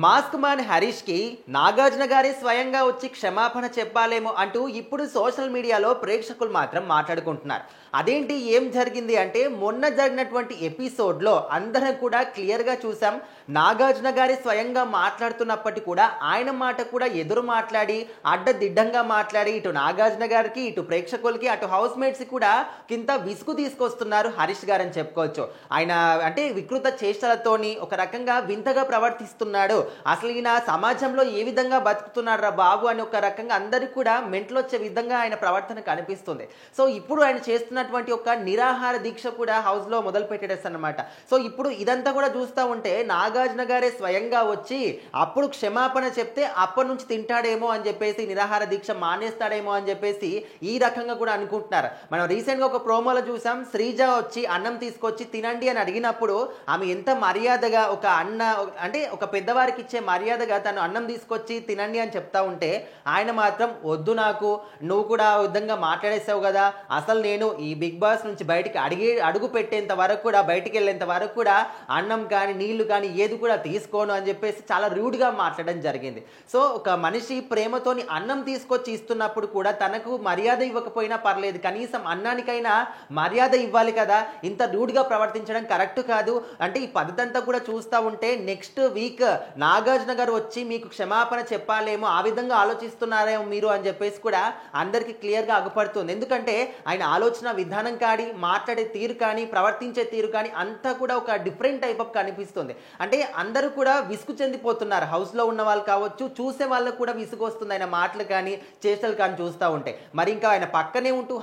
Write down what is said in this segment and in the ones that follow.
Mask man హరీష్‌కి Nagarjuna గారే స్వయంగా వచ్చి క్షమాపణ చెప్పాలేమో అంటూ ఇప్పుడు సోషల్ మీడియాలో ప్రేక్షకులు మాత్రం మాట్లాడుకుంటున్నారు. అదేంటి ఏం జరిగింది అంటే మొన్న జరిగినటువంటి ఎపిసోడ్‌లో అందరం కూడా క్లియర్‌గా చూసాం. నాగార్జున గారే స్వయంగా మాట్లాడుతున్నప్పటికీ కూడా ఆయన మాట కూడా ఎదురు మాట్లాడి అడ్డదిడ్డంగా మాట్లాడి ఇటు నాగార్జున గారికి, ఇటు ప్రేక్షకులకి, అటు హౌస్ మేట్స్‌కి కూడా కింత విసుగు తీసుకొస్తున్నారు హరీష్ గారని చెప్పుకోవచ్చు. ఆయన అంటే వికృత చేష్టలతోని ఒక రకంగా వింతగా ప్రవర్తిస్తున్నాడు. అసలు ఈయన సమాజంలో ఏ విధంగా బతుకుతున్నాడు రా బాబు అని ఒక రకంగా అందరికి కూడా మెంటలొచ్చే విధంగా ఆయన ప్రవర్తన కనిపిస్తుంది. సో ఇప్పుడు ఆయన చేస్తున్నటువంటి ఒక నిరాహార దీక్ష కూడా హౌస్‌లో మొదలు పెట్టేసారన్నమాట. సో ఇప్పుడు ఇదంతా కూడా చూస్తా ఉంటే నాగార్జున గారే స్వయంగా వచ్చి అప్పుడు క్షమాపణ చెప్తే అప్పటి నుంచి తింటాడేమో అని చెప్పేసి నిరాహార దీక్ష మానేస్తాడేమో అని చెప్పేసి ఈ రకంగా కూడా అనుకుంటున్నారు. మనం రీసెంట్‌గా ఒక ప్రోమోలో చూసాం. శ్రీజ వచ్చి అన్నం తీసుకొచ్చి తినండి అని అడిగినప్పుడు ఆమె ఎంత మర్యాదగా ఒక అన్న అంటే ఒక పెద్దవారికి ఇచ్చే మర్యాదగా తను అన్నం తీసుకొచ్చి తినండి అని చెప్తా ఉంటే ఆయన మాత్రం వద్దు నాకు, నువ్వు కూడా ఆ విధంగా మాట్లాడేసావు కదా, అసలు నేను ఈ బిగ్ బాస్ నుంచి బయటికి అడుగు పెట్టేంత వరకు కూడా బయటికి వెళ్ళేంత వరకు కూడా అన్నం కానీ నీళ్లు కానీ ఏది కూడా తీసుకోను అని చెప్పేసి చాలా రూడ్గా మాట్లాడడం జరిగింది. సో ఒక మనిషి ప్రేమతోని అన్నం తీసుకొచ్చి ఇస్తున్నప్పుడు కూడా తనకు మర్యాద ఇవ్వకపోయినా పర్లేదు, కనీసం అన్నానికైనా మర్యాద ఇవ్వాలి కదా, ఇంత రూడ్గా ప్రవర్తించడం కరెక్ట్ కాదు. అంటే ఈ పద్ధతి అంతా కూడా చూస్తూ ఉంటే నెక్స్ట్ వీక్ నాగార్జున గారు వచ్చి మీకు క్షమాపణ చెప్పాలేమో, ఆ విధంగా ఆలోచిస్తున్నారేమో మీరు అని చెప్పేసి కూడా అందరికీ క్లియర్గా అగుపడుతుంది. ఎందుకంటే ఆయన ఆలోచన విధానం కానీ, మాట్లాడే తీరు కానీ, ప్రవర్తించే తీరు కానీ అంతా కూడా ఒక డిఫరెంట్ టైప్ ఆఫ్ కనిపిస్తుంది. అంటే అందరూ కూడా విసుగు చెందిపోతున్నారు. హౌస్లో ఉన్న వాళ్ళు కావచ్చు, చూసే వాళ్ళకు కూడా విసుగు వస్తుంది ఆయన మాటలు కానీ చేష్టలు కానీ చూస్తూ ఉంటే. మరి ఇంకా ఆయన పక్కనే ఉంటూ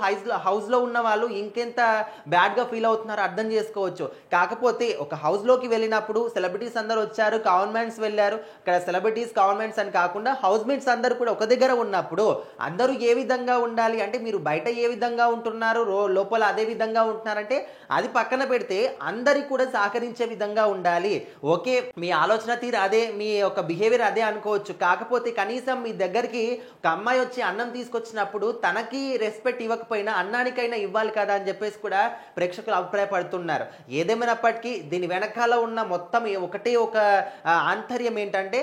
హౌస్లో ఉన్న వాళ్ళు ఇంకెంత బ్యాడ్గా ఫీల్ అవుతున్నారో అర్థం చేసుకోవచ్చు. కాకపోతే ఒక హౌస్లోకి వెళ్ళినప్పుడు సెలబ్రిటీస్ అందరూ వచ్చారు, కామన్ మ్యాన్స్ వెళ్ళారు. ఇక్కడ సెలబ్రిటీస్ కామన్ మ్యాన్స్ అని కాకుండా హౌస్ మేట్స్ అందరూ కూడా ఒక దగ్గర ఉన్నప్పుడు అందరూ ఏ విధంగా ఉండాలి అంటే మీరు బయట ఏ విధంగా ఉంటున్నారు, లోపల అదే విధంగా ఉంటున్నారంటే అది పక్కన పెడితే అందరికి కూడా సహకరించే విధంగా ఉండాలి. ఓకే, మీ ఆలోచన తీరు అదే, మీ యొక్క బిహేవియర్ అదే అనుకోవచ్చు. కాకపోతే కనీసం మీ దగ్గరికి ఒక అమ్మాయి వచ్చి అన్నం తీసుకొచ్చినప్పుడు తనకి రెస్పెక్ట్ ఇవ్వకపోయినా అన్నానికైనా ఇవ్వాలి కదా అని చెప్పేసి కూడా ప్రేక్షకులు అభిప్రాయపడుతున్నారు. ఏదేమైనప్పటికీ దీని వెనకాల ఉన్న మొత్తం ఒకటే ఒక ఆంతర్యం ఏంటంటే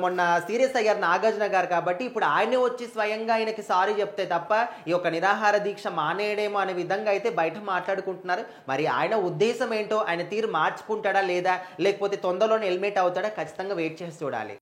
మొన్న సీరియస్ అయ్యారు నాగార్జున గారు కాబట్టి ఇప్పుడు ఆయనే వచ్చి స్వయంగా ఆయనకి సారీ చెప్తే తప్ప ఈ యొక్క నిరాహార దీక్ష మానేయడేమో అనే విధంగా అయితే బయట మాట్లాడుకుంటున్నారు. మరి ఆయన ఉద్దేశం ఏంటో, ఆయన తీరు మార్చుకుంటాడా లేదా, లేకపోతే తొందరలోనే ఎలిమినేట్ అవుతాడా, ఖచ్చితంగా వెయిట్ చేసి చూడాలి.